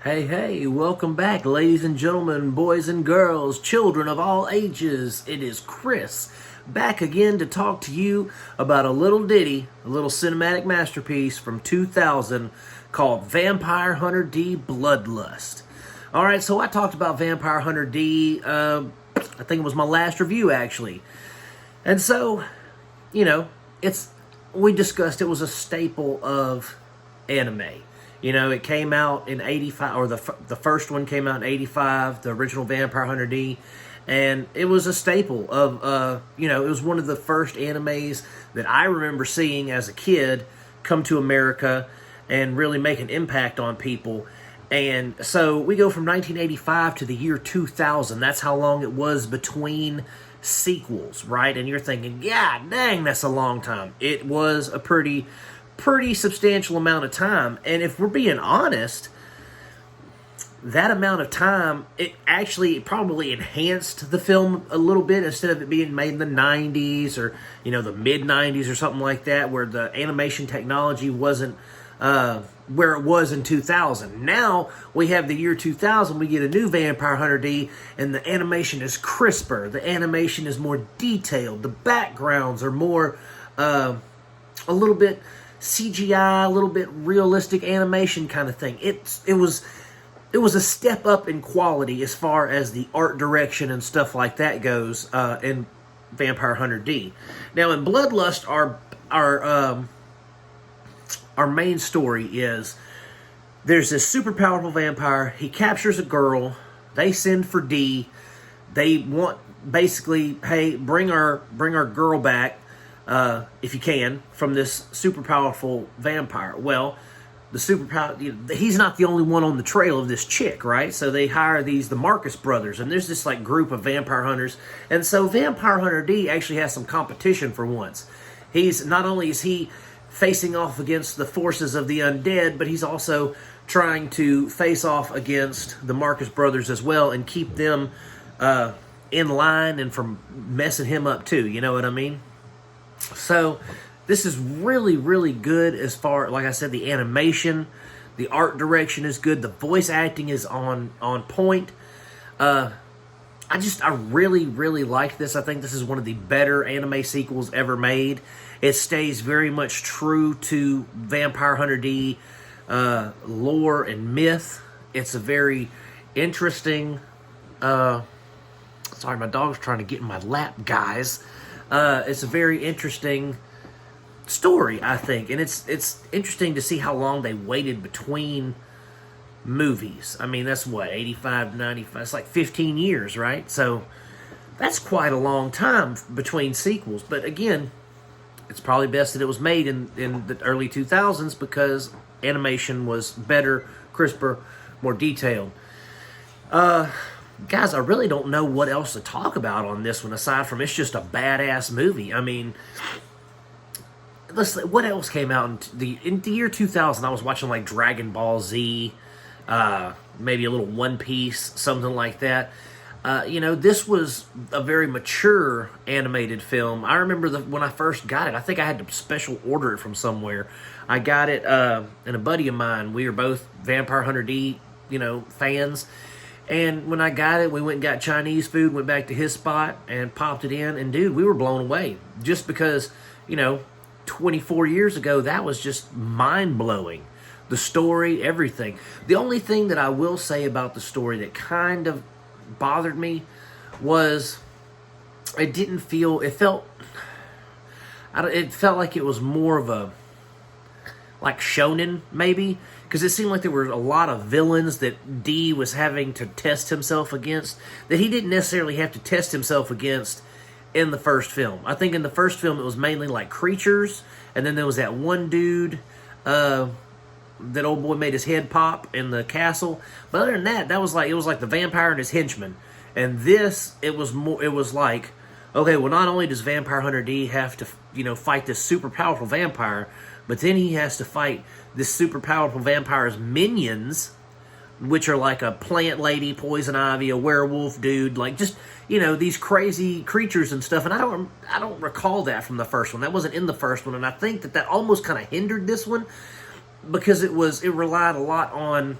Hey, welcome back, ladies and gentlemen, boys and girls, children of all ages. It is Chris, back again to talk to you about a little ditty, a little cinematic masterpiece from 2000 called Vampire Hunter D Bloodlust. Alright, so I talked about Vampire Hunter D, I think it was my last review, actually. And so, we discussed it was a staple of anime. It came out in 85, or the first one came out in 85, the original Vampire Hunter D, and it was a staple of, it was one of the first animes that I remember seeing as a kid come to America and really make an impact on people. And so we go from 1985 to the year 2000. That's how long it was between sequels, right? And you're thinking, yeah, dang, that's a long time. It was a pretty substantial amount of time. And if we're being honest, that amount of time, it probably enhanced the film a little bit instead of it being made in the 90s or, the mid-90s or something like that, where the animation technology wasn't where it was in 2000. Now, we have the year 2000, we get a new Vampire Hunter D, and the animation is crisper, the animation is more detailed, the backgrounds are more, a little bit CGI, a little bit realistic animation kind of thing. It was a step up in quality as far as the art direction and stuff like that goes in Vampire Hunter D. Now, in Bloodlust, our main story is there's this super powerful vampire. He captures a girl. They send for D. They want basically, hey, bring our girl back if you can from this super powerful vampire. Well, he's not the only one on the trail of this chick, right? So they hire the Marcus brothers, and there's this group of vampire hunters. And so Vampire Hunter D actually has some competition for once. Not only is he facing off against the forces of the undead, but he's also trying to face off against the Marcus brothers as well and keep them in line and from messing him up too, you know what I mean? So this is really, really good as far, like I said, the animation, the art direction is good, the voice acting is on point. I really, really like this. I think this is one of the better anime sequels ever made. It stays very much true to Vampire Hunter D lore and myth. It's a very interesting... sorry, my dog's trying to get in my lap, guys. It's a very interesting story, I think. And it's interesting to see how long they waited between movies. I mean, that's what, 85 to 95? It's like 15 years, right? So that's quite a long time between sequels. But again, it's probably best that it was made in the early 2000s because animation was better, crisper, more detailed. Guys, I really don't know what else to talk about on this one aside from it's just a badass movie. I mean, what else came out in the year 2000? I was watching Dragon Ball Z, maybe a little One Piece, something like that. This was a very mature animated film. I remember when I first got it, I think I had to special order it from somewhere. I got it, and a buddy of mine, we were both Vampire Hunter D, fans. And when I got it, we went and got Chinese food, went back to his spot and popped it in. And dude, we were blown away just because, 24 years ago, that was just mind-blowing. The story, everything. The only thing that I will say about the story that kind of bothered me was it felt like it was more of a shonen maybe, because it seemed like there were a lot of villains that D was having to test himself against that he didn't necessarily have to test himself against in the first film. I think in the first film it was mainly creatures, and then there was that one dude that old boy made his head pop in the castle. But other than that, it was like the vampire and his henchmen. And this, it was like, okay, well, not only does Vampire Hunter D have to, fight this super powerful vampire, but then he has to fight this super powerful vampire's minions, which are like a plant lady, poison ivy, a werewolf dude, these crazy creatures and stuff. And I don't recall that from the first one. That wasn't in the first one, and I think that almost kind of hindered this one, because it relied a lot on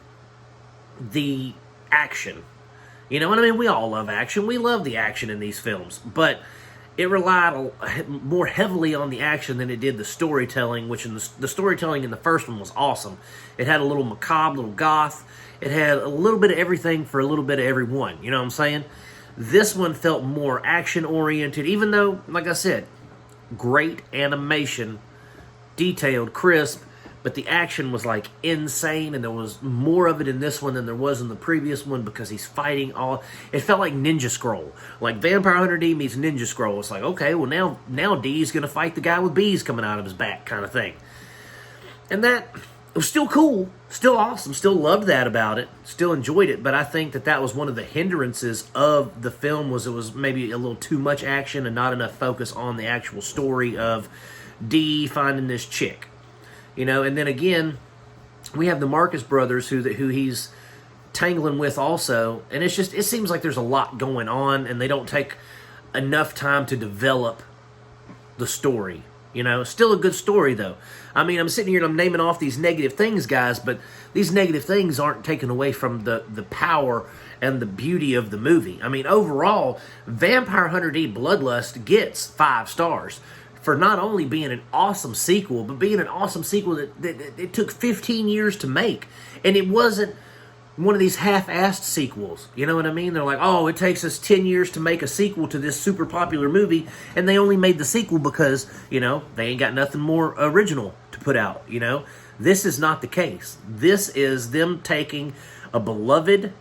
the action. You know what I mean? We all love action. We love the action in these films, but it relied more heavily on the action than it did the storytelling, which in the storytelling in the first one was awesome. It had a little macabre, little goth. It had a little bit of everything for a little bit of everyone. You know what I'm saying? This one felt more action-oriented, even though, like I said, great animation, detailed, crisp, but the action was like insane, and there was more of it in this one than there was in the previous one because he's fighting all. It felt like Ninja Scroll, like Vampire Hunter D meets Ninja Scroll. It's like, okay, well now D's gonna fight the guy with bees coming out of his back, kind of thing. And that it was still cool, still awesome, still loved that about it, still enjoyed it. But I think that was one of the hindrances of the film, was it was maybe a little too much action and not enough focus on the actual story of D finding this chick. You know, and then again, we have the Marcus brothers who he's tangling with also, and it seems like there's a lot going on, and they don't take enough time to develop the story. You know, still a good story though. I mean, I'm sitting here and I'm naming off these negative things, guys, but these negative things aren't taken away from the power and the beauty of the movie. I mean, overall, Vampire Hunter D Bloodlust gets 5 stars. For not only being an awesome sequel, but being an awesome sequel that it took 15 years to make. And it wasn't one of these half-assed sequels. You know what I mean? They're like, oh, it takes us 10 years to make a sequel to this super popular movie, and they only made the sequel because, you know, they ain't got nothing more original to put out, you know? This is not the case. This is them taking a beloved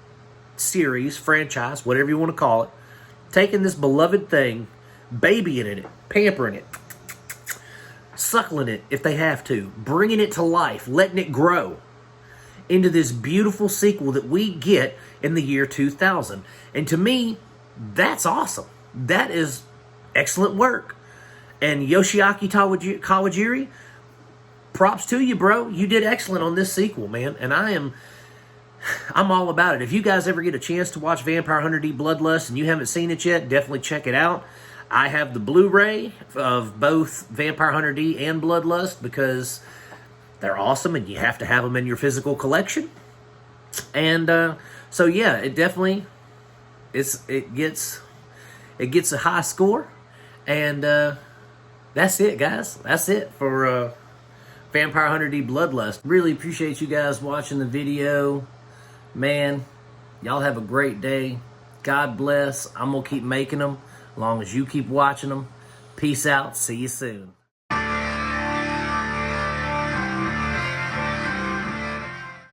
series, franchise, whatever you want to call it, taking this beloved thing, babying it, pampering it, suckling it if they have to, bringing it to life, letting it grow into this beautiful sequel that we get in the year 2000. And to me, that's awesome. That is excellent work. And Yoshiaki Kawajiri, props to you, bro. You did excellent on this sequel, man. And I'm all about it. If you guys ever get a chance to watch Vampire Hunter D Bloodlust and you haven't seen it yet, definitely check it out. I have the Blu-ray of both Vampire Hunter D and Bloodlust because they're awesome and you have to have them in your physical collection. And so yeah, it definitely it gets a high score. And that's it, guys. That's it for Vampire Hunter D Bloodlust. Really appreciate you guys watching the video. Man, y'all have a great day. God bless. I'm going to keep making them as long as you keep watching them. Peace out. See you soon.